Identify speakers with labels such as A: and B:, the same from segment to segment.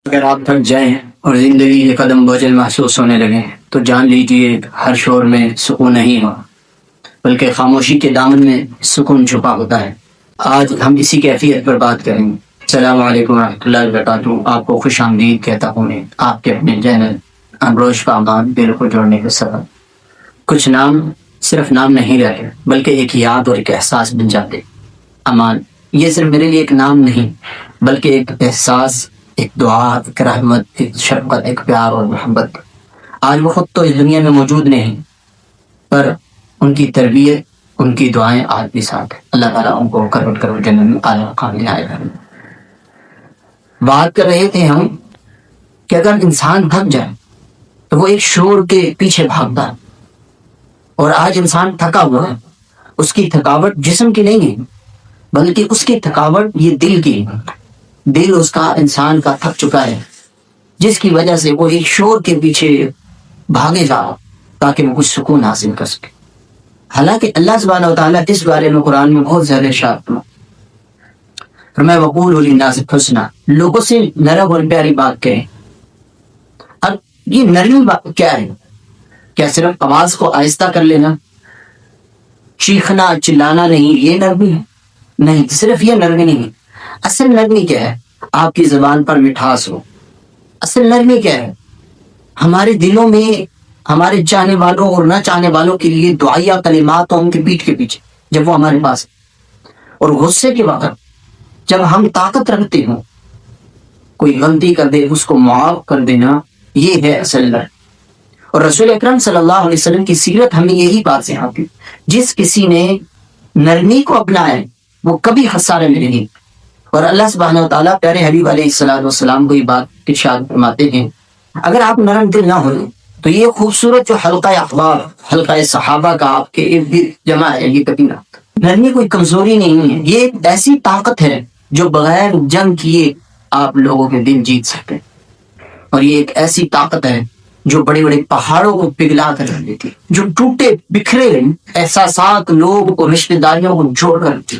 A: اگر آپ تھک جائیں اور زندگی کے قدم بوجھل محسوس ہونے لگیں تو جان لیجیے ہر شور میں سکون نہیں ہو بلکہ خاموشی کے دامن میں سکون چھپا ہوتا ہے۔ آج ہم اسی کیفیت پر بات کریں گے۔ السلام علیکم ورحمۃ اللہ وبرکاتہ۔ آپ کو خوش آمدید کہتا ہوں میں آپ کے اپنے چینل امروش کا امان دل کو جوڑنے کے سبب۔ کچھ نام صرف نام نہیں رہے بلکہ ایک یاد اور ایک احساس بن جاتے۔ امان یہ صرف میرے لیے ایک نام نہیں بلکہ ایک احساس، ایک دعا، ایک رحمت، ایک شفقت، ایک پیار اور محبت۔ آج وہ خود تو اس دنیا میں موجود نہیں پر ان کی تربیت، ان کی دعائیں آج بھی ساتھ ہیں۔ اللہ تعالیٰ ان کو کروٹ کروٹ جنت میں اعلیٰ مقام دلائے گا۔ بات کر رہے تھے ہم کہ اگر انسان تھک جائے تو وہ ایک شور کے پیچھے بھاگتا ہے، اور آج انسان تھکا ہوا ہے۔ اس کی تھکاوٹ جسم کی نہیں ہے بلکہ اس کی تھکاوٹ یہ دل کی، دل اس کا انسان کا تھک چکا ہے، جس کی وجہ سے وہ ایک شور کے پیچھے بھاگے جا تاکہ وہ کچھ سکون حاصل کر سکے۔ حالانکہ اللہ سبحانہ و تعالیٰ اس بارے میں قرآن میں بہت زیادہ ارشاد فرمایا وَقُولُوا لِلنَّاسِ حُسْنًا، لوگوں سے نرم اور پیاری بات کہیں۔ اب یہ نرمی بات کیا ہے؟ کیا صرف آواز کو آہستہ کر لینا، چیخنا چلانا نہیں یہ نرمی ہے؟ نہیں، صرف یہ نرمی نہیں۔ اصل نرمی کیا ہے؟ آپ کی زبان پر مٹھاس ہو۔ اصل نرمی کیا ہے؟ ہمارے دلوں میں ہمارے چاہنے والوں اور نہ چاہنے والوں کے لیے دعائیہ کلمات ہوں ان کے پیٹھ کے پیچھے جب وہ ہمارے پاس، اور غصے کے وقت جب ہم طاقت رکھتے ہوں، کوئی غلطی کر دے اس کو معاف کر دینا، یہ ہے اصل نرمی۔ اور رسول اکرم صلی اللہ علیہ وسلم کی سیرت ہمیں یہی بات سکھاتی، جس کسی نے نرمی کو اپنایا وہ کبھی خسارے میں نہیں۔ اور اللہ سبحانہ و تعالیٰ پیارے حبیب علیہ السلام کو یہ بات ارشاد فرماتے ہیں اگر آپ نرم دل نہ ہو تو یہ خوبصورت جو حلقہ احباب، حلقہ صحابہ کا آپ کے ارد گرد جمع ہے، یہ کبھی نہ۔ نرمی کوئی کمزوری نہیں ہے، یہ ایک ایسی طاقت ہے جو بغیر جنگ کیے آپ لوگوں کے دل جیت سکتے ہیں، اور یہ ایک ایسی طاقت ہے جو بڑے بڑے پہاڑوں کو پگھلا کر رکھ دیتی، جو ٹوٹے بکھرے احساسات لوگوں کو، رشتہ داریوں کو جوڑ کر رکھتی۔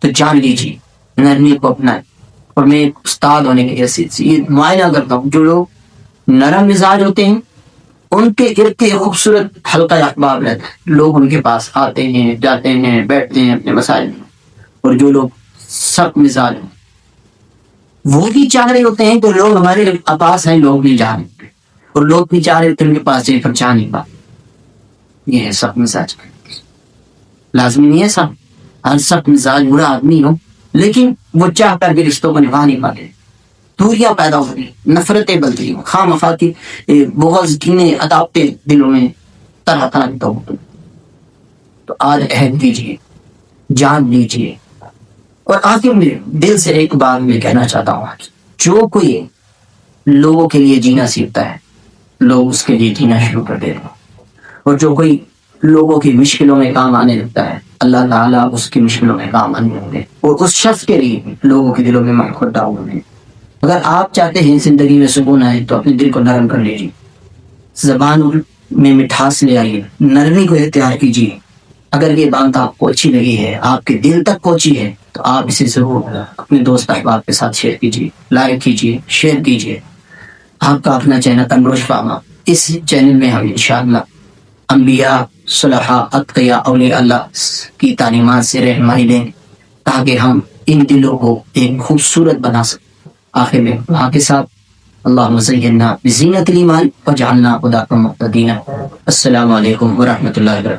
A: تو جان لیجیے نرمی کو اپنائیں۔ اور میں ایک استاد ہونے کی حیثیت سے یہ معائنہ کرتا ہوں، جو لوگ نرم مزاج ہوتے ہیں ان کے ارد گرد خوبصورت حلقہ احباب رہتا ہے، لوگ ان کے پاس آتے ہیں، جاتے ہیں، بیٹھتے ہیں اپنے مسائل میں۔ اور جو لوگ سخت مزاج ہیں وہ بھی چاہ رہے ہوتے ہیں کہ لوگ ہمارے پاس ہیں، لوگ بھی جا رہے ہیں، اور لوگ بھی چاہ رہے ہوتے ہیں ان کے پاس جائے پر جا نہیں پاتے۔ یہ ہے سخت مزاج۔ لازمی نہیں ہے ہر سخت مزاج برا آدمی ہو، لیکن وہ چاہ کر بھی رشتوں کو نبھا نہیں پاتے، دوریاں پیدا ہو رہی، نفرتیں بلتی ہوں، خواہ مخواہ کی بغض، کینے، عداوتیں دلوں میں طرح طرح کی تو آج عہد دیجیے، جان لیجیے۔ اور آخر میں دل سے ایک بات میں کہنا چاہتا ہوں، جو کوئی لوگوں کے لیے جینا سیکھتا ہے لوگ اس کے لیے جینا شروع کر دیتے ہیں، اور جو کوئی لوگوں کی مشکلوں میں کام آنے لگتا ہے اللہ تعالیٰ اس کی مشکلوں میں کام آنے لگتے ہیں، اور اس شخص کے لیے لوگوں کے دلوں میں محبت ڈالتے ہیں۔ اگر آپ چاہتے ہیں زندگی میں سکون آئے تو اپنے دل کو نرم کر لیجیے، زبان میں مٹھاس لے آئیے، نرمی کو اختیار کیجیے۔ اگر یہ بات آپ کو اچھی لگی ہے، آپ کے دل تک پہنچی ہے، تو آپ اسے ضرور اپنے دوست احباب کے ساتھ شیئر کیجیے، لائک کیجیے، شیئر کیجیے۔ آپ کا اپنا چینل امروش فاما، اس چینل میں ہم انشاءاللہ انبیاء، صلحاء، اتقیاء، اولیاء اللہ کی تعلیمات سے رہنمائی لیں تاکہ ہم ان دلوں کو ایک خوبصورت بنا سکیں۔ آخر میں وہاں کے ساتھ اللہم زینا بزینت الایمان وجعلنا ہداۃ مہتدین۔ السلام علیکم ورحمۃ اللہ وبرکاتہ۔